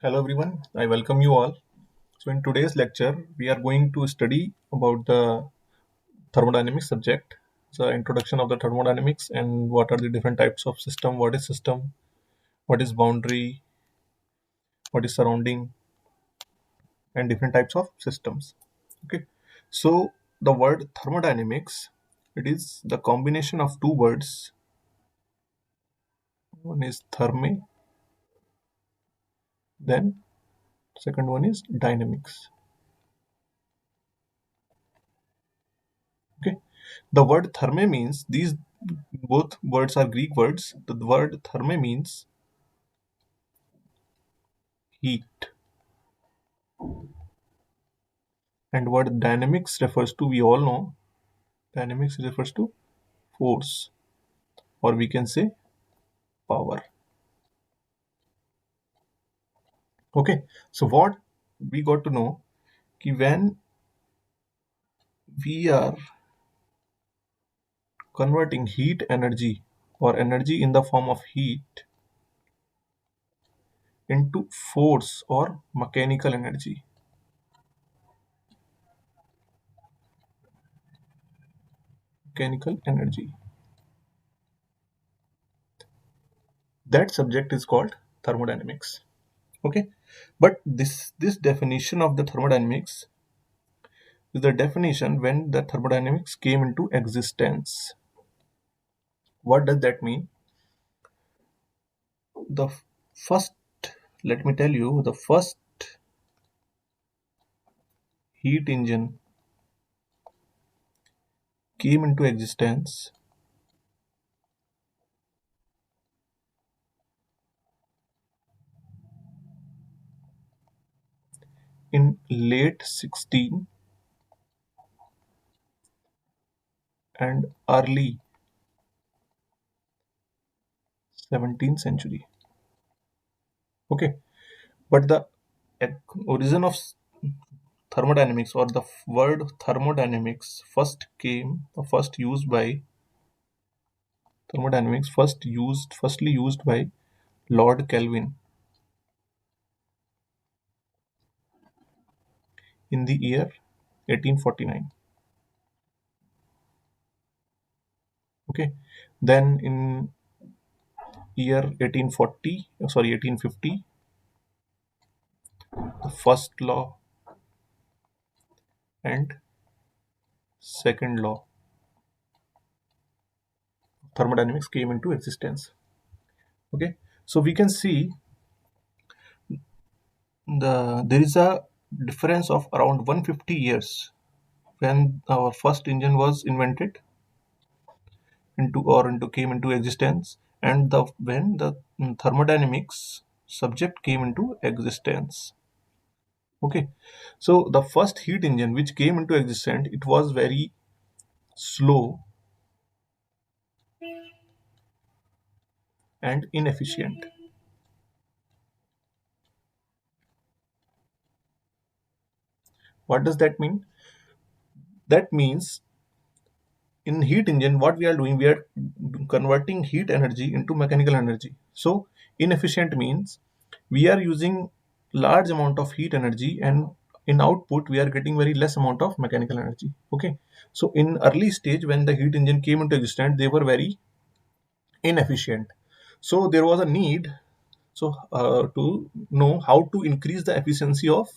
Hello everyone, I welcome you all. So in today's lecture, we are going to study about the thermodynamics subject, the introduction of the thermodynamics and what are the different types of system, what is boundary, what is surrounding, and different types of systems. Okay, so the word thermodynamics, it is the combination of two words. One is therme, then second one is dynamics. Okay, the word therme means these both words are Greek words. The word therme means heat, and word dynamics refers to, we all know, dynamics refers to force, or we can say power. Okay, so what we got to know ki when we are converting heat energy or energy in the form of heat into force or mechanical energy, that subject is called thermodynamics. Okay, but this definition of the thermodynamics is the definition when the thermodynamics came into existence. What does that mean? The first, let me tell you, the first heat engine came into existence in late 16th and early 17th century. Okay, but the origin of thermodynamics, or the word thermodynamics, firstly used by Lord Kelvin in the year 1849. Okay, then in year 1850, the first law and second law of thermodynamics came into existence. Okay, so we can see there is a difference of around 150 years when our first engine was invented into came into existence, and the when the thermodynamics subject came into existence. Okay, so the first heat engine which came into existence, it was very slow and inefficient. What does that mean? That means in heat engine, what we are doing, we are converting heat energy into mechanical energy. So inefficient means we are using large amount of heat energy, and in output we are getting very less amount of mechanical energy. Okay, so in early stage when the heat engine came into existence, they were very inefficient. So there was a need, to know how to increase the efficiency of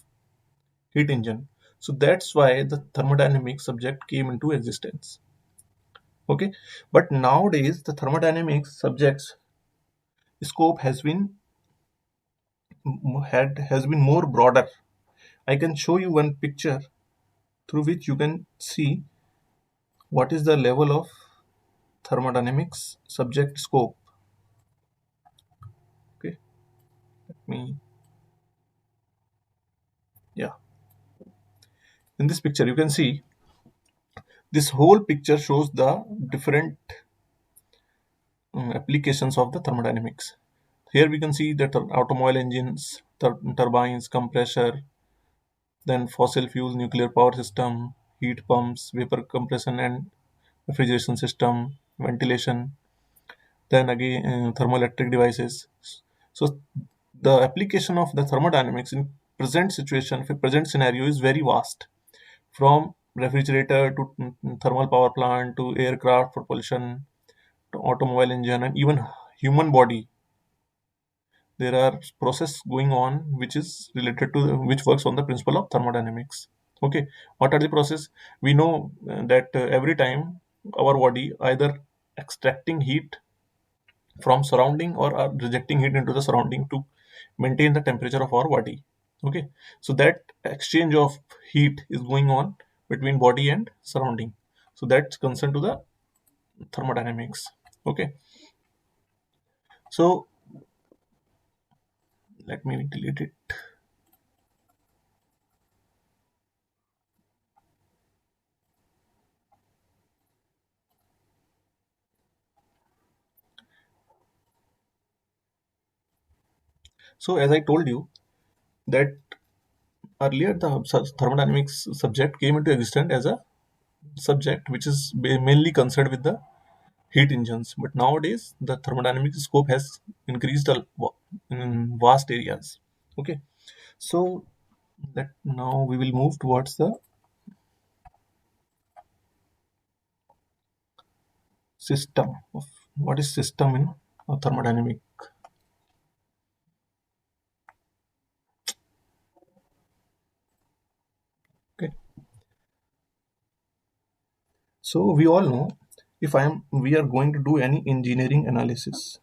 heat engine. So that's why the thermodynamic subject came into existence. Okay, but nowadays the thermodynamics subjects scope has been more broader. I can show you one picture through which you can see what is the level of thermodynamics subject scope. Okay, let me, yeah, in this picture you can see, this whole picture shows the different applications of the thermodynamics. Here we can see that automobile engines, turbines, compressor, then fossil fuels, nuclear power system, heat pumps, vapor compression and refrigeration system, ventilation, then again thermoelectric devices. So The application of the thermodynamics in present situation, present scenario is very vast, from refrigerator to thermal power plant to aircraft propulsion to automobile engine and even human body. There are process going on which is related to which works on the principle of thermodynamics. Okay, what are the process? We know that every time our body either extracting heat from surrounding or are rejecting heat into the surrounding to maintain the temperature of our body. Okay, so that exchange of heat is going on between body and surrounding, so that's concerned to the thermodynamics. Okay, so let me delete it. So as I told you that earlier the thermodynamics subject came into existence as a subject which is mainly concerned with the heat engines, but nowadays the thermodynamic scope has increased in vast areas. Okay, so that now we will move towards the system of what is system in thermodynamic. Okay, so we all know, if I am we are going to do any engineering analysis,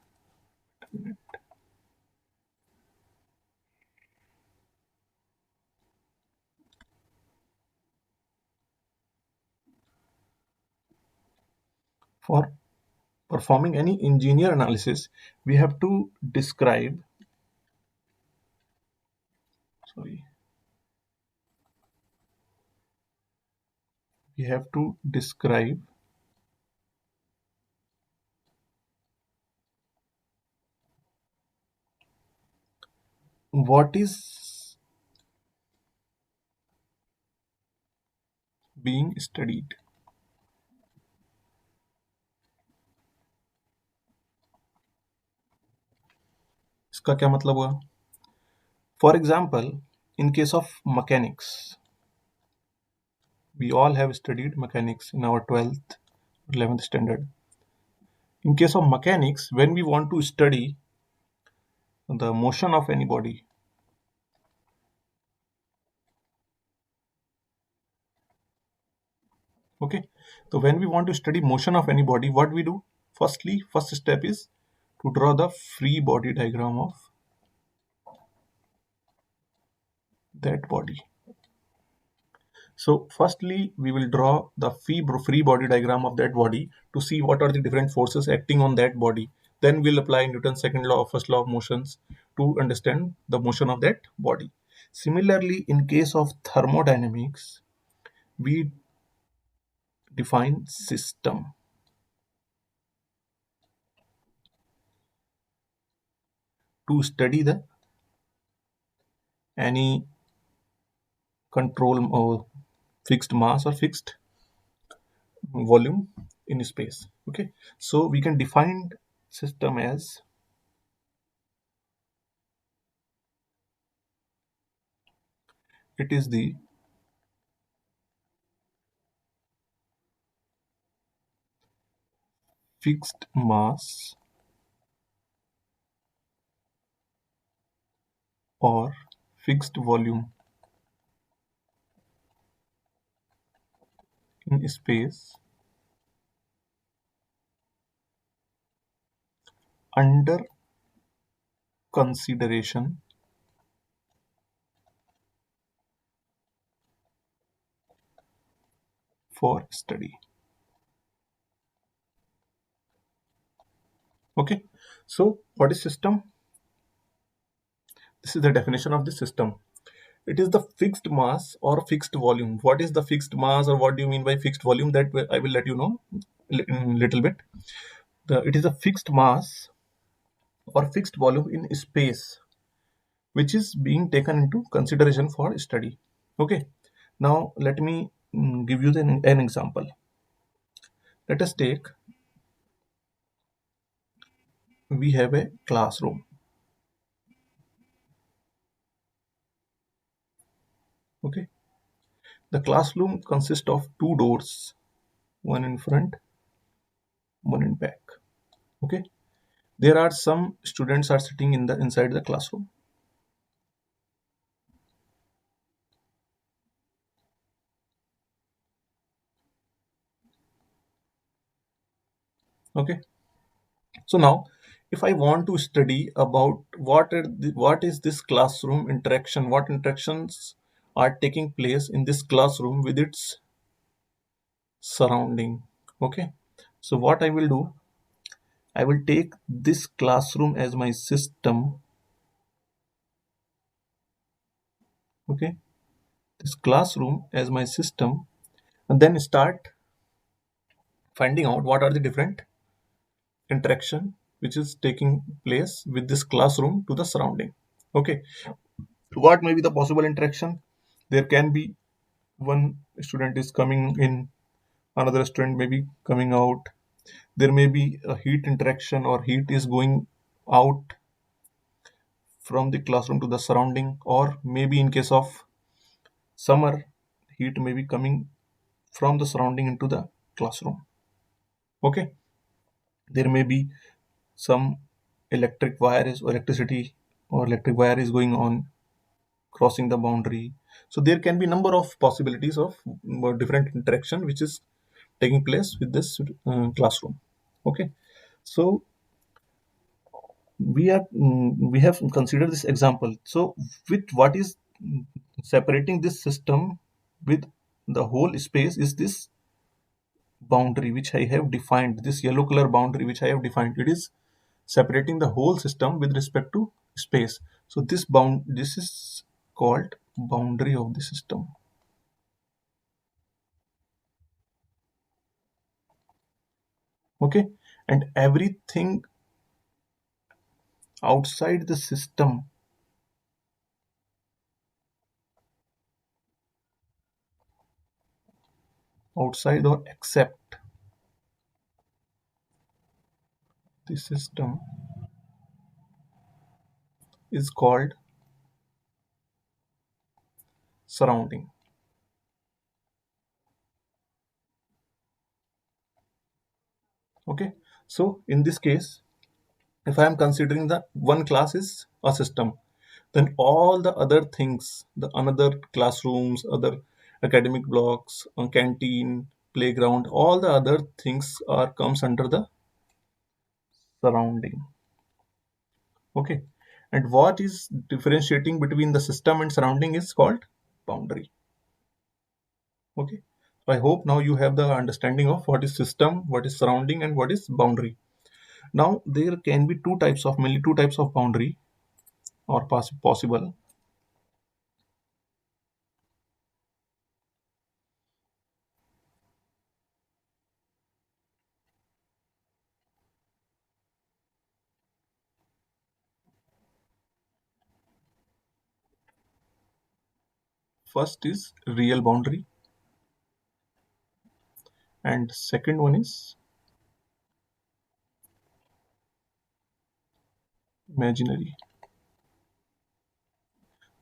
for performing any engineer analysis, we have to describe, sorry, we have to describe what is being studied. इसका क्या मतलब हुआ? For example, in case of mechanics, we all have studied mechanics in our 12th, 11th standard. In case of mechanics, when we want to study the motion of any body, okay, so when we want to study motion of any body, what we do? Firstly, first step is to draw the free body diagram of that body. So firstly, we will draw the free body diagram of that body to see what are the different forces acting on that body. Then we'll apply Newton's second law, first law of motions, to understand the motion of that body. Similarly, in case of thermodynamics, we define system to study the any control or fixed mass or fixed volume in space. Okay, so we can define system as it is the fixed mass or fixed volume in space under consideration for study. Okay, so what is system? This is the definition of the system. It is the fixed mass or fixed volume. What is the fixed mass, or what do you mean by fixed volume? That I will let you know in little bit. It is a fixed mass or fixed volume in space which is being taken into consideration for study. Okay, now let me give you an example. Let us take, we have a classroom. Okay, the classroom consists of two doors, one in front, one in back. Okay, there are some students are sitting in the inside the classroom. Okay, so now if I want to study about what is this classroom interaction, what interactions are taking place in this classroom with its surrounding. Okay, so what I will do, I will take this classroom as my system. Okay, this classroom as my system, and then start finding out what are the different interaction which is taking place with this classroom to the surrounding. Okay, what may be the possible interaction? There can be one student is coming in, another student may be coming out. There may be a heat interaction, or heat is going out from the classroom to the surrounding, or maybe in case of summer, heat may be coming from the surrounding into the classroom. Okay, there may be some electricity or electric wire is going on, crossing the boundary. So there can be number of possibilities of different interaction which is taking place with this classroom. Okay, so we have considered this example. So with what is separating this system with the whole space is this boundary which I have defined, this yellow color boundary which I have defined. It is separating the whole system with respect to space. So this is called boundary of the system. Okay, and everything outside the system, outside or except the system, is called surrounding. Okay, so in this case, if I am considering the one class is a system, then all the other things, the another classrooms, other academic blocks, canteen, playground, all the other things are comes under the surrounding. Okay, and what is differentiating between the system and surrounding is called boundary. Okay, so I hope now you have the understanding of what is system, what is surrounding, and what is boundary. Now there can be two types of, mainly two types of boundary or possible. First is real boundary, and second one is imaginary.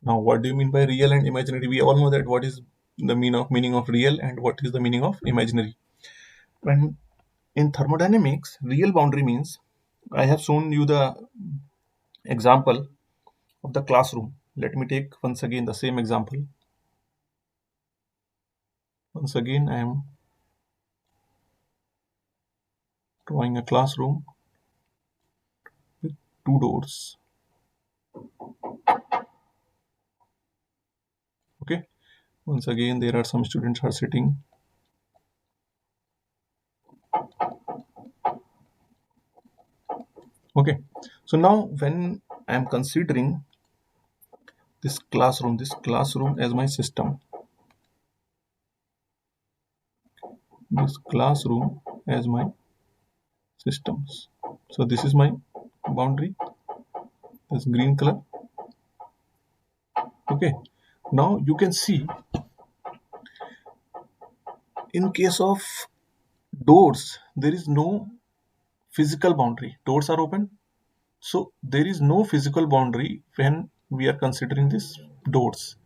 Now what do you mean by real and imaginary? We all know that what is the meaning of real and what is the meaning of imaginary. When in thermodynamics, real boundary means, I have shown you the example of the classroom. Let me take once again the same example. Once again, I am drawing a classroom with two doors. Okay. Once again, there are some students are sitting. Okay. So now when I am considering this classroom as my system, this classroom as my systems. So this is my boundary, this green color. Okay. Now you can see in case of doors, there is no physical boundary. Doors are open, so there is no physical boundary when we are considering these doors.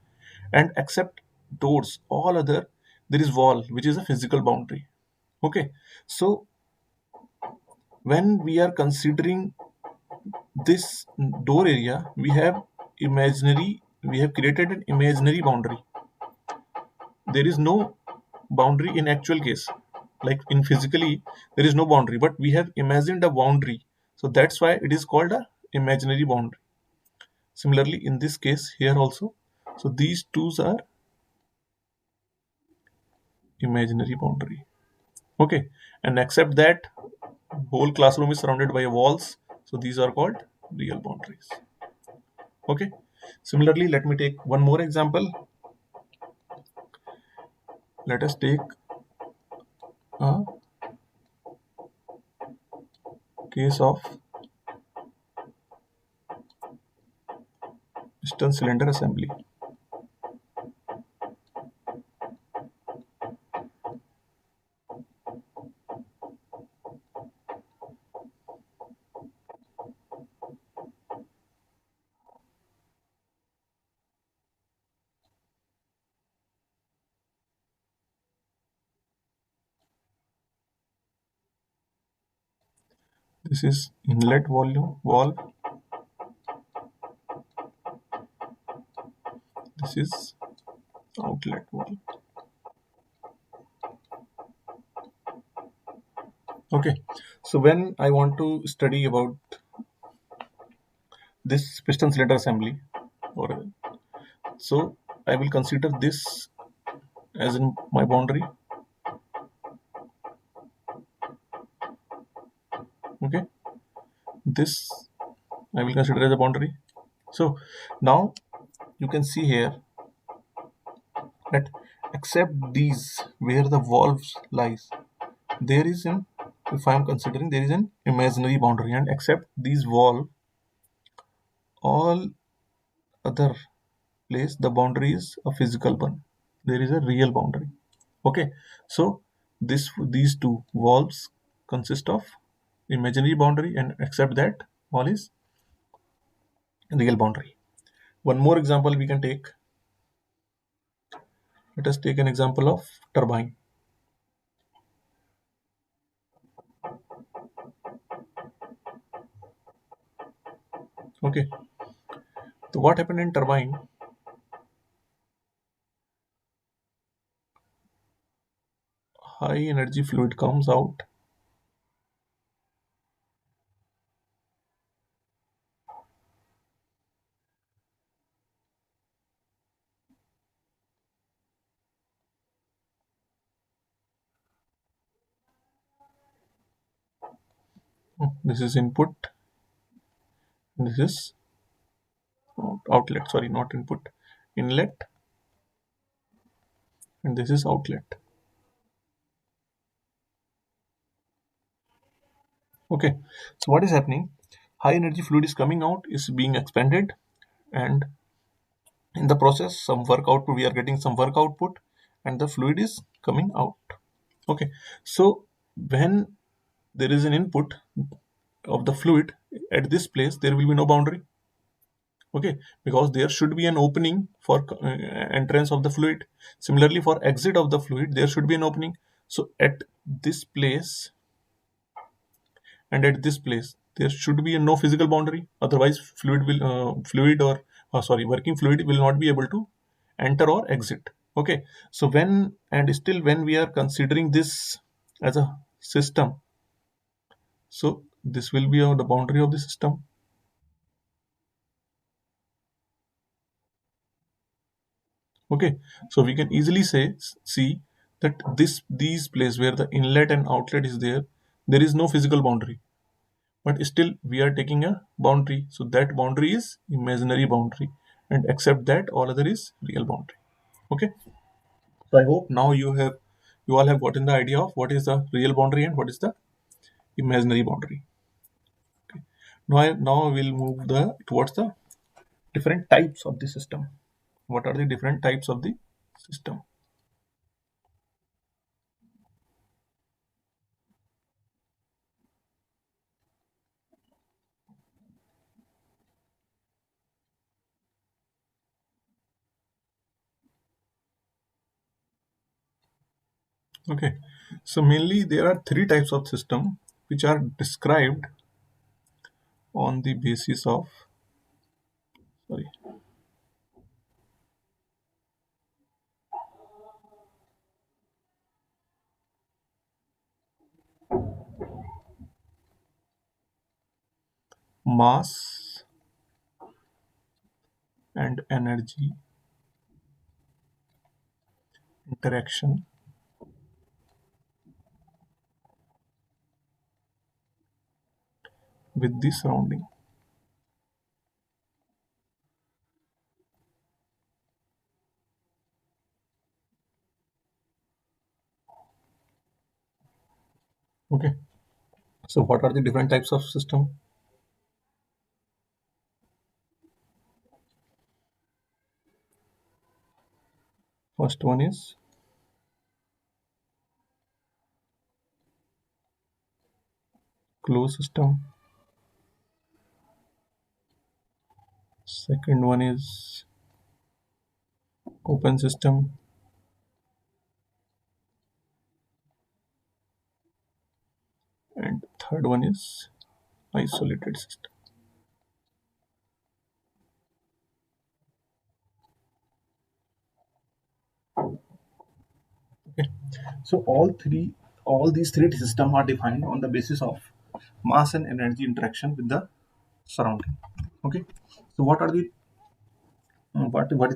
And except doors, all other, there is wall which is a physical boundary. Okay, so when we are considering this door area, we have created an imaginary boundary. There is no boundary in actual case, like in physically there is no boundary, but we have imagined a boundary, so that's why it is called a imaginary boundary. Similarly in this case here also, so these two are imaginary boundary. Okay, and except that whole classroom is surrounded by walls, so these are called real boundaries. Okay, similarly let me take one more example. Let us take a case of piston cylinder assembly. This is inlet volume valve. This is outlet valve. Okay, so when I want to study about this piston cylinder assembly, or so I will consider this as in my boundary. Okay, this I will consider as a boundary. So now you can see here that except these where the valves lies, there is an, if I am considering, there is an imaginary boundary, and except these valve, all other place the boundary is a physical one. There is a real boundary. Okay, so these two valves consist of imaginary boundary, and except that all is real boundary. One more example we can take. Let us take an example of turbine. Okay, so what happened in turbine? High energy fluid comes out. This is input. This is outlet. Sorry, not input. Inlet, and this is outlet. Okay, so what is happening? High energy fluid is coming out, is being expanded, and in the process, some work output, we are getting some work output, and the fluid is coming out. Okay, so when there is an input of the fluid at this place, there will be no boundary. Okay, because there should be an opening for entrance of the fluid. Similarly, for exit of the fluid, there should be an opening. So at this place and at this place, there should be a no physical boundary. Otherwise, fluid or sorry, working fluid will not be able to enter or exit. Okay, so when and still when we are considering this as a system, so this will be the boundary of the system. Okay, so we can easily see that these place where the inlet and outlet is there, there is no physical boundary, but still we are taking a boundary, so that boundary is imaginary boundary, and except that all other is real boundary. Okay, so I hope now you all have gotten the idea of what is the real boundary and what is the imaginary boundary. Now we'll move the towards the different types of the system. What are the different types of the system? Okay, so mainly there are three types of system which are described on the basis of, sorry, mass and energy interaction with the surrounding. Okay, so what are the different types of system? First one is closed system. Second one is open system. And third one is isolated system. Okay, so all these three systems are defined on the basis of mass and energy interaction with the surrounding. Okay, so what is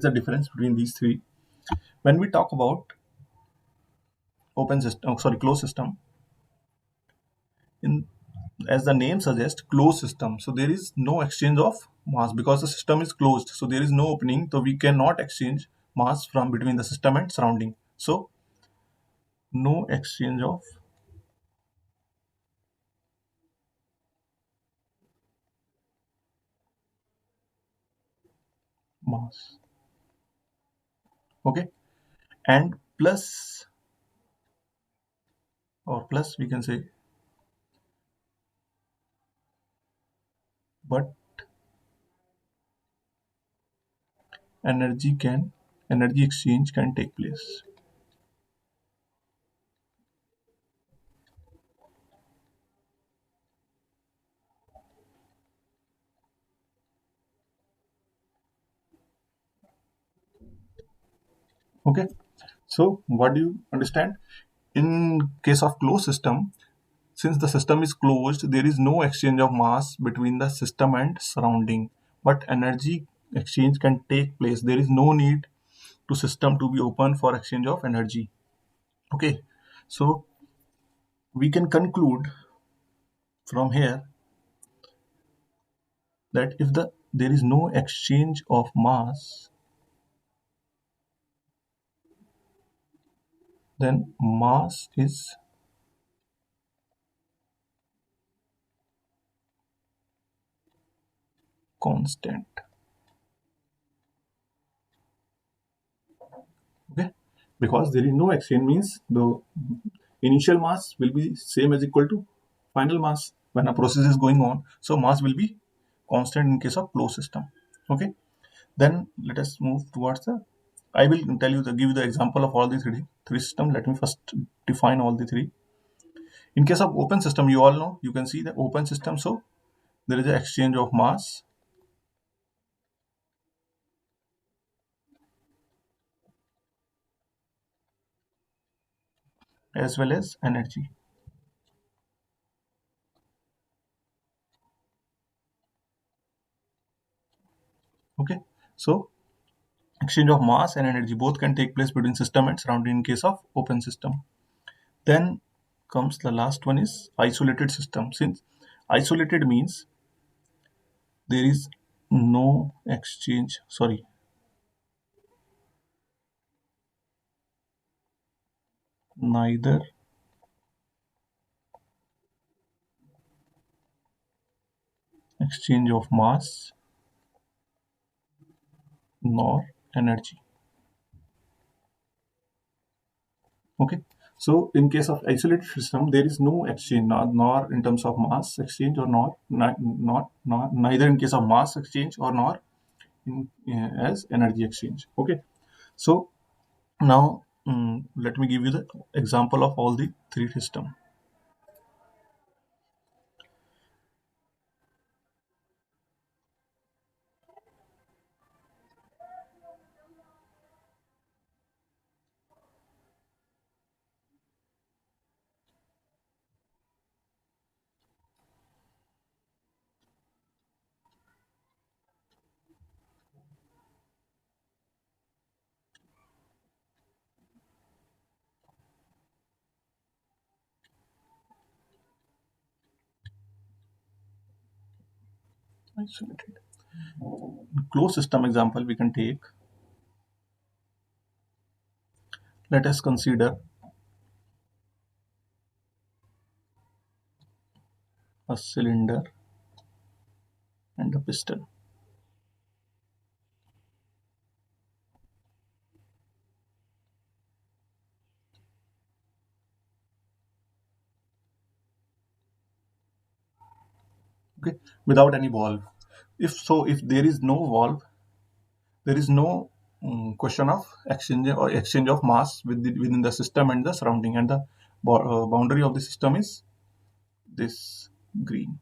the difference between these three? When we talk about open system, sorry, closed system, in as the name suggests, closed system. So there is no exchange of mass because the system is closed. So there is no opening. So we cannot exchange mass from between the system and surrounding. So no exchange of mass. Okay, and plus or plus we can say, but energy can energy exchange can take place. Okay, so what do you understand? In case of closed system, since the system is closed, there is no exchange of mass between the system and surrounding, but energy exchange can take place. There is no need to system to be open for exchange of energy. Okay, so we can conclude from here that if there is no exchange of mass, then mass is constant. Okay, because there is no exchange means the initial mass will be same as equal to final mass when a process is going on. So mass will be constant in case of closed system. Okay, then let us move towards the, I will tell you the give you the example of all the three system. Let me first define all the three. In case of open system, you all know, you can see the open system. So there is an exchange of mass as well as energy. Okay, so exchange of mass and energy both can take place between system and surrounding in case of open system. Then comes the last one is isolated system. Since isolated means there is no exchange, sorry, neither exchange of mass nor energy. Okay. So in case of isolated system, there is no exchange, nor in terms of mass exchange or not neither in case of mass exchange or nor in, as energy exchange. Okay. So now Let me give you the example of all the three system. Isolated. Closed system example we can take. Let us consider a cylinder and a piston. Okay, without any valve. If so, if there is no valve, there is no question of exchange of mass within the system and the surrounding, and the boundary of the system is this green,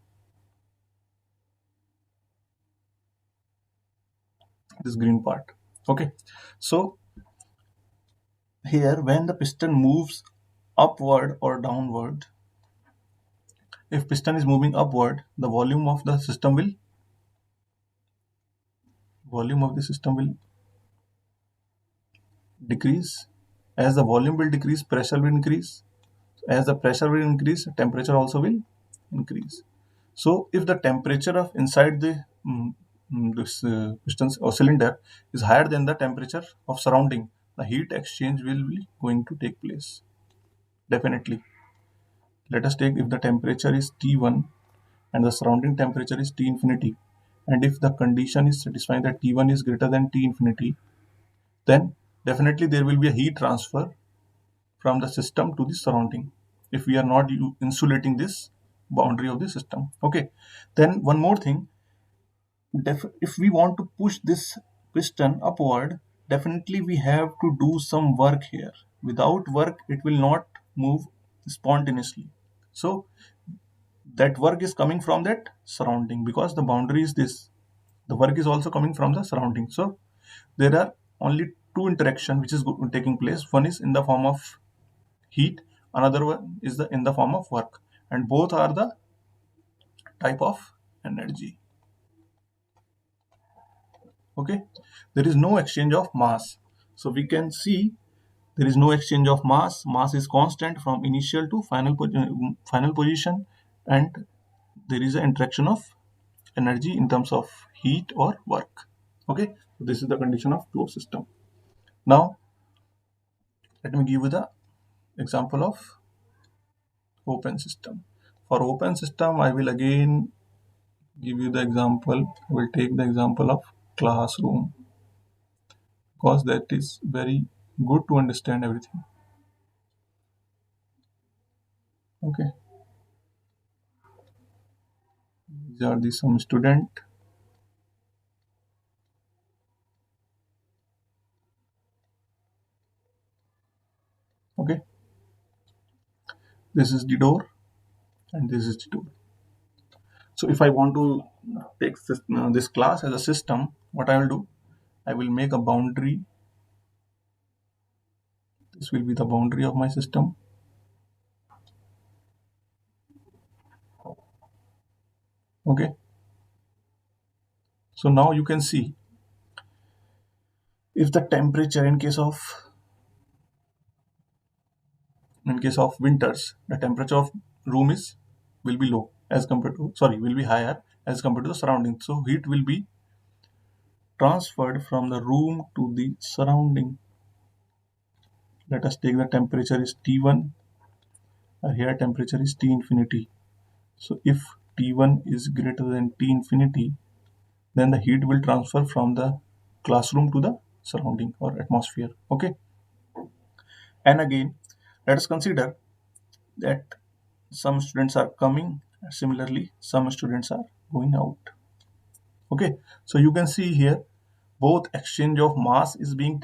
this green part. Okay, so here when the piston moves upward or downward, if piston is moving upward, the volume of the system will decrease. As the volume will decrease, pressure will increase. As the pressure will increase, temperature also will increase. So if the temperature of inside the this piston or cylinder is higher than the temperature of surrounding, the heat exchange will be going to take place. Definitely. Let us take if the temperature is T1 and the surrounding temperature is T infinity, and if the condition is satisfying that T1 is greater than T infinity, then definitely there will be a heat transfer from the system to the surrounding if we are not insulating this boundary of the system. Okay, then one more thing, if we want to push this piston upward, definitely we have to do some work here. Without work it will not move spontaneously. So that work is coming from that surrounding, because the boundary is this, the work is also coming from the surrounding. So there are only two interaction which is taking place. One is in the form of heat, another one is the in the form of work, and both are the type of energy. Okay, there is no exchange of mass, so we can see there is no exchange of mass is constant from initial to final position, and there is an interaction of energy in terms of heat or work. Okay, so this is the condition of closed system. Now let me give you the example of open system. For open system I will again give you the example. I will take the example of classroom, because that is very good to understand everything. Okay, these are the some student. Okay, this is the door and this is the door. So if I want to take this class as a system, what I will do, I will make a boundary. This will be the boundary of my system. Okay, so now you can see if the temperature in case of winters, the temperature of room is will be low as compared to, sorry, will be higher as compared to the surrounding. So heat will be transferred from the room to the surrounding. Let us take the temperature is T1, here temperature is T infinity. So if T1 is greater than T infinity, then the heat will transfer from the classroom to the surrounding or atmosphere. Okay, and again let us consider that some students are coming, similarly some students are going out. Okay, so you can see here both exchange of mass is being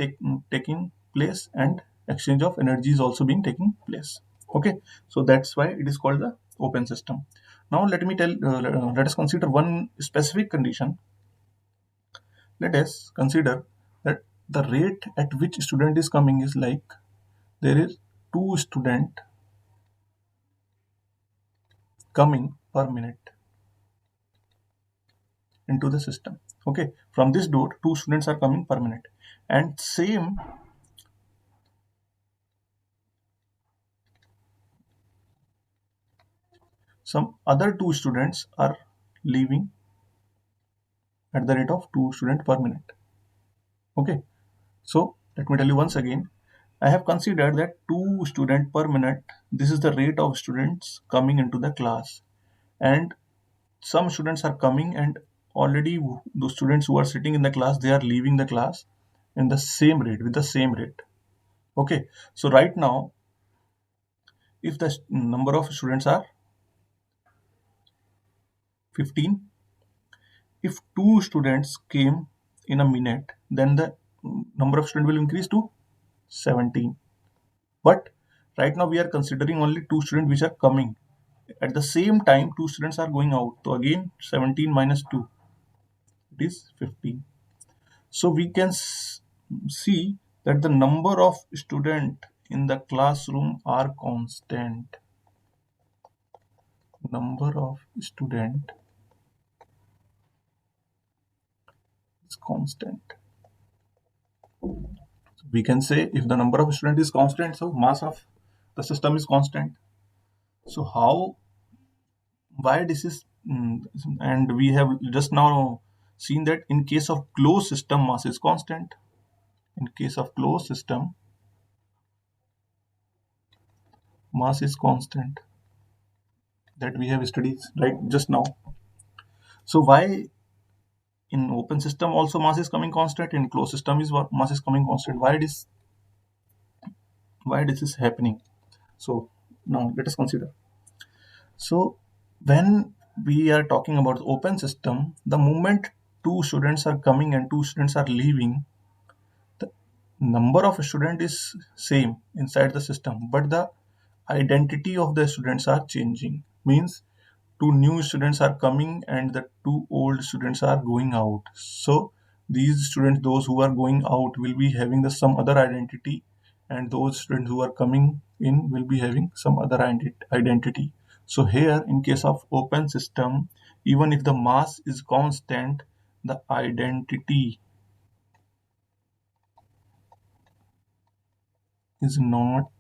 taking place and exchange of energy is also being taking place. Okay, so that's why it is called the open system. Now let us consider one specific condition. Let us consider that the rate at which student is coming is like there is two student coming per minute into the system. Okay, from this door two students are coming per minute, and same some other two students are leaving at the rate of two students per minute. Okay, so let me tell you once again. I have considered that two students per minute. This is the rate of students coming into the class, and some students are coming, and already those students who are sitting in the class, they are leaving the class in the same rate, with the same rate. Okay, so right now, if the number of students are 15, if two students came in a minute, then the number of students will increase to 17. But right now we are considering only two students which are coming. At the same time, two students are going out. So again, 17 minus 2, it is 15. So we can see that the number of student in the classroom are constant. Number of student is constant. We can say if the number of student is constant, so mass of the system is constant. So how, why this is, and we have just now seen that in case of closed system mass is constant. In case of closed system mass is constant, that we have studied right just now. So why in open system also mass is coming constant, in closed system is what mass is coming constant? Why this is happening? So now let us consider. So when we are talking about open system, the moment two students are coming and two students are leaving, the number of student is same inside the system, but the identity of the students are changing. Means two new students are coming and the two old students are going out. So these students, those who are going out, will be having the some other identity, and those students who are coming in will be having some other identity. So here in case of open system, even if the mass is constant, the identity is not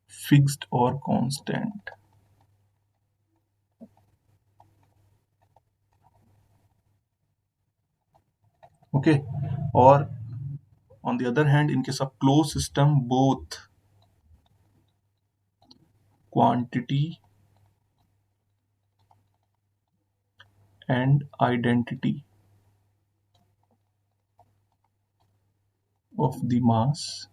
fixed or constant. Okay, or on the other hand, in case of closed system, both quantity and identity of the mass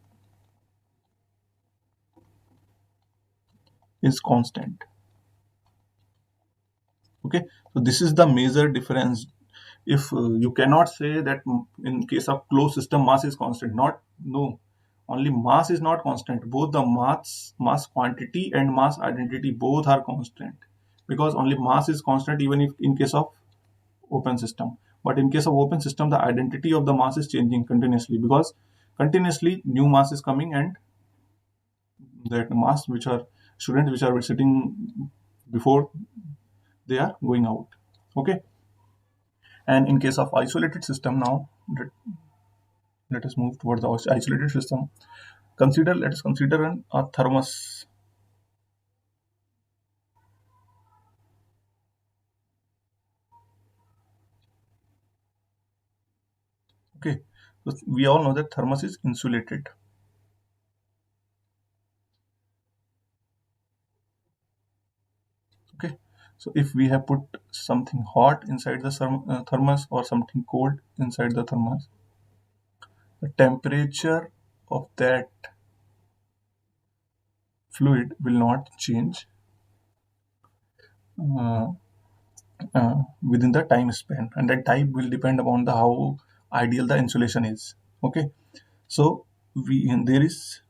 is constant. Okay, so this is the major difference. If you cannot say that in case of closed system mass is constant, not, no, only mass is not constant, both the mass quantity and mass identity both are constant, because only mass is constant even if in case of open system. But in case of open system, the identity of the mass is changing continuously, because continuously new mass is coming, and that mass which are students which are sitting before, they are going out. Okay, and in case of isolated system, now let us move towards the isolated system. Let us consider a thermos. Okay, so we all know that thermos is insulated. Okay, so if we have put something hot inside the thermos, or something cold inside the thermos, the temperature of that fluid will not change uh, within the time span, and that type will depend upon the how ideal the insulation is. Okay, so there is,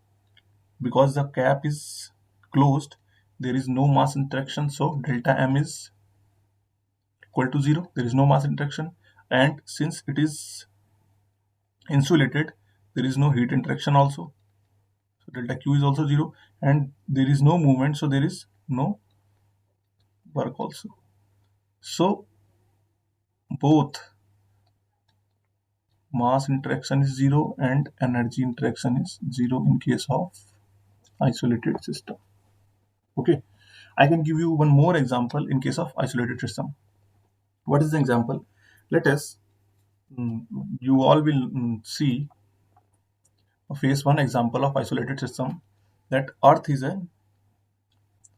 because the cap is closed, there is no mass interaction, so delta m is equal to 0. There is no mass interaction, and since it is insulated, there is no heat interaction also, so delta q is also 0, and there is no movement, so there is no work also. So both mass interaction is 0 and energy interaction is 0 in case of isolated system. Okay, I can give you one more example in case of isolated system. What is the example? Let us, you all will see phase one example of isolated system, that earth is a,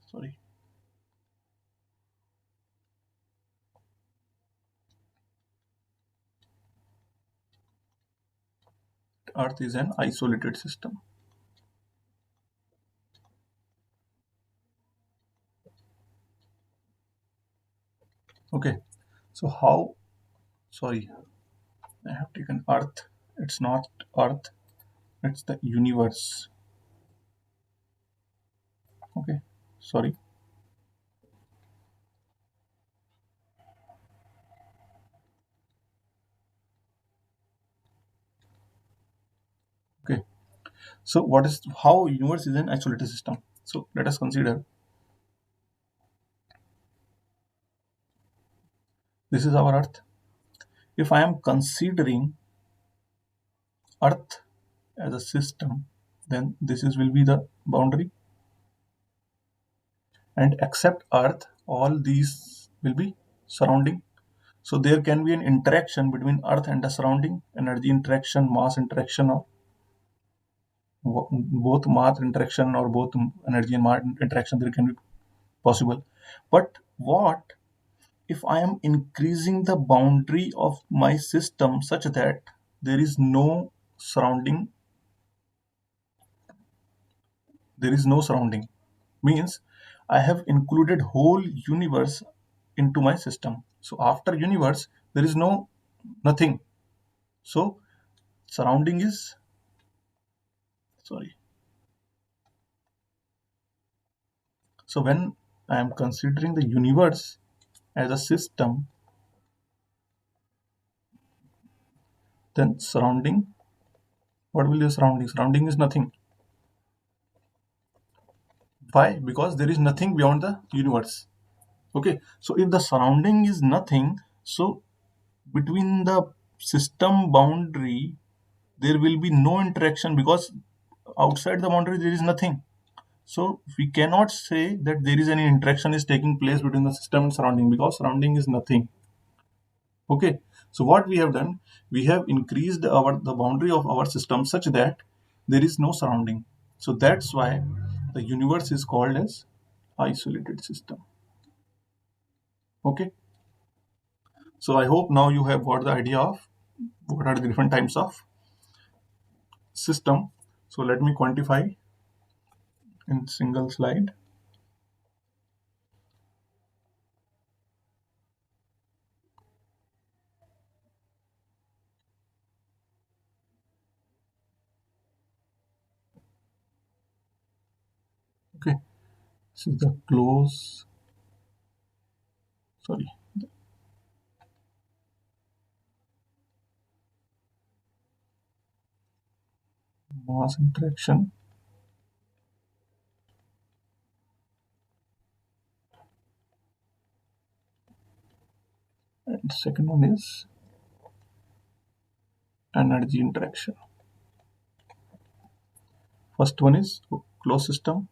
sorry, earth is an isolated system. Okay, so how, sorry, I have taken earth, it's not earth, it's the universe. Okay, sorry. Okay, so what is, how universe is an isolated system? So let us consider, this is our earth. If I am considering earth as a system, then this is will be the boundary, and except earth, all these will be surrounding. So there can be an interaction between earth and the surrounding, energy interaction, mass interaction, or both mass interaction or both energy and mass interaction, there can be possible. But what if I am increasing the boundary of my system such that there is no surrounding, there is no surrounding, means I have included whole universe into my system. So after universe, there is no nothing. So surrounding is, sorry. So when I am considering the universe as a system, then surrounding, what will be surrounding? Surrounding is nothing. Why? Because there is nothing beyond the universe. Okay, so if the surrounding is nothing, so between the system boundary there will be no interaction, because outside the boundary there is nothing. So we cannot say that there is any interaction is taking place between the system and surrounding, because surrounding is nothing. Okay, so what we have done, we have increased our the boundary of our system such that there is no surrounding. So that's why the universe is called as isolated system. Okay, so I hope now you have got the idea of what are the different types of system. So let me quantify in single slide. Okay, this is the close, sorry, mass interaction, and second one is energy interaction. First one is closed system,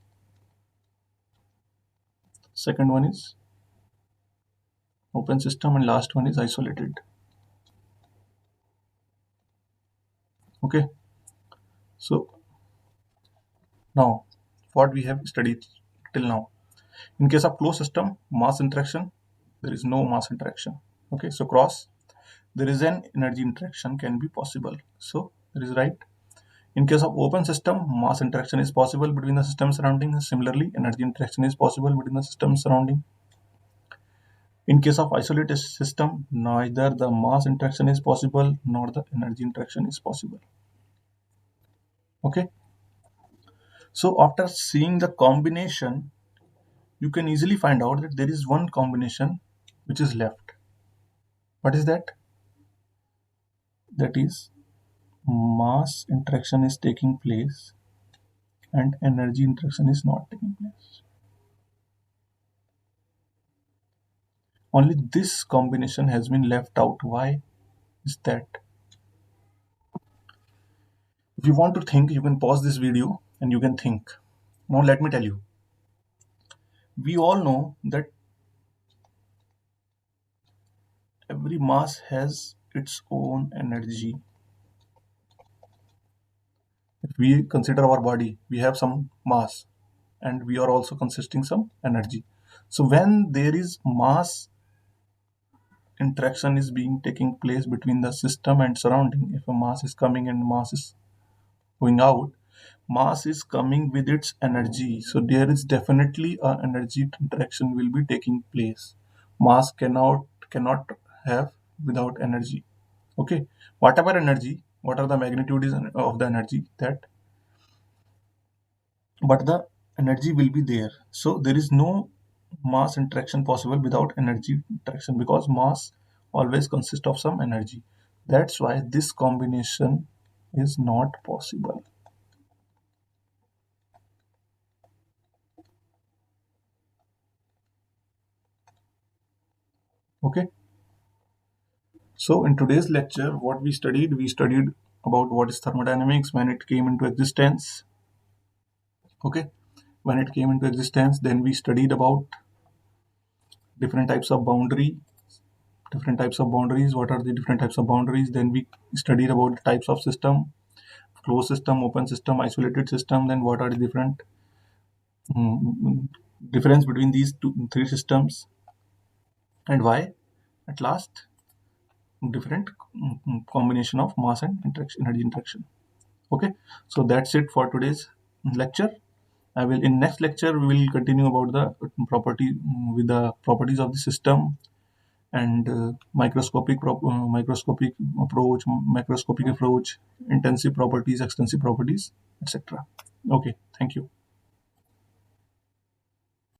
second one is open system, and last one is isolated. Okay, so now what we have studied till now, in case of closed system, mass interaction, there is no mass interaction. Okay, so cross, there is an energy interaction can be possible, so there is right. In case of open system, mass interaction is possible between the system surrounding. Similarly, energy interaction is possible between the system surrounding. In case of isolated system, neither the mass interaction is possible nor the energy interaction is possible. Okay, so after seeing the combination, you can easily find out that there is one combination which is left. What is that? That is, mass interaction is taking place and energy interaction is not taking place. Only this combination has been left out. Why is that? If you want to think, you can pause this video and you can think. Now, let me tell you. We all know that every mass has its own energy. If we consider our body, we have some mass and we are also consisting some energy. So when there is mass interaction is being taking place between the system and surrounding, if a mass is coming and mass is going out, mass is coming with its energy, so there is definitely a energy interaction will be taking place. Mass cannot have without energy. Okay, whatever energy, what are the magnitudes of the energy, that but the energy will be there. So there is no mass interaction possible without energy interaction, because mass always consists of some energy. That's why this combination is not possible. Okay, so in today's lecture, what we studied about what is thermodynamics when it came into existence. Okay, when it came into existence, then we studied about different types of boundaries. What are the different types of boundaries? Then we studied about the types of system: closed system, open system, isolated system. Then what are the mm, difference between these three systems, and why? At last, different combination of mass and energy interaction. Okay, so that's it for today's lecture. I will in next lecture we will continue about the with the properties of the system, and microscopic approach, macroscopic approach, intensive properties, extensive properties, etc. Okay, thank you.